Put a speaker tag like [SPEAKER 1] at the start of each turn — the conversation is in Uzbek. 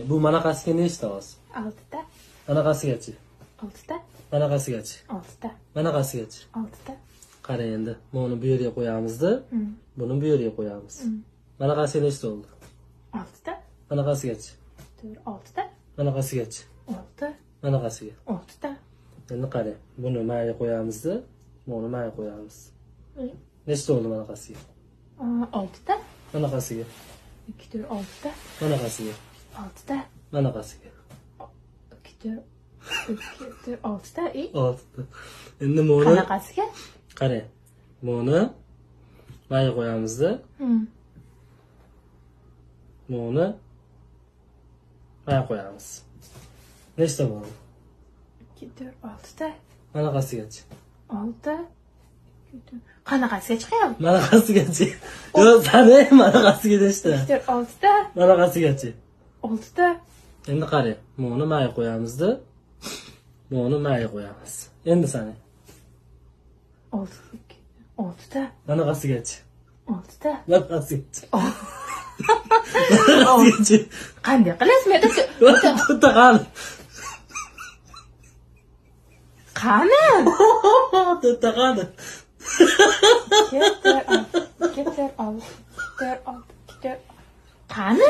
[SPEAKER 1] Bu manaqasiga nechta oz?
[SPEAKER 2] 6ta.
[SPEAKER 1] Manaqasigachi?
[SPEAKER 2] 6ta.
[SPEAKER 1] Manaqasigachi?
[SPEAKER 2] 6ta.
[SPEAKER 1] Manaqasigachi?
[SPEAKER 2] 6ta.
[SPEAKER 1] Qara endi. Buni bu yerga qo'yamizda, buni bu yerga qo'yamiz. Manaqasiga nechta bo'ldi?
[SPEAKER 2] 6ta.
[SPEAKER 1] Manaqasigachi?
[SPEAKER 2] 6ta.
[SPEAKER 1] Manaqasigachi?
[SPEAKER 2] 6.
[SPEAKER 1] Manaqasiga.
[SPEAKER 2] 6ta.
[SPEAKER 1] Endi qara. Buni mayga qo'yamizda, buni mayga qo'yamiz. Nechta bo'ldi manaqasiga?
[SPEAKER 2] 6ta.
[SPEAKER 1] Manaqasiga?
[SPEAKER 2] 2, 4, 6ta.
[SPEAKER 1] Manaqasiga?
[SPEAKER 2] 6ta.
[SPEAKER 1] Manaqasiga?
[SPEAKER 2] 2, 4, 6ta.
[SPEAKER 1] 6ta. Endi buni
[SPEAKER 2] Qanaqasiga?
[SPEAKER 1] qara. Buni mayga qo'yamizda, buni mayga qo'yamiz. Nechta bo'ldi?
[SPEAKER 2] 2, 4, 6ta.
[SPEAKER 1] Manaqasigachi?
[SPEAKER 2] 6. Qanaqasiga chiqyapti?
[SPEAKER 1] Manaqasigachi? Yo'q, sani manaqasiga nechta?
[SPEAKER 2] 2, 4, 6ta.
[SPEAKER 1] Manaqasigachi?
[SPEAKER 2] 6ta.
[SPEAKER 1] Endi qara. Buni mayga qo'yamizda, buni mayga qo'yamiz. Endi sani
[SPEAKER 2] 6ta.
[SPEAKER 1] manaqasigachi?
[SPEAKER 2] 6ta.
[SPEAKER 1] Manaqasigachi?
[SPEAKER 2] Qanday qilasiz? Men
[SPEAKER 1] To'rtta qani?
[SPEAKER 2] qani?
[SPEAKER 1] To'rtta qani?
[SPEAKER 2] Qani?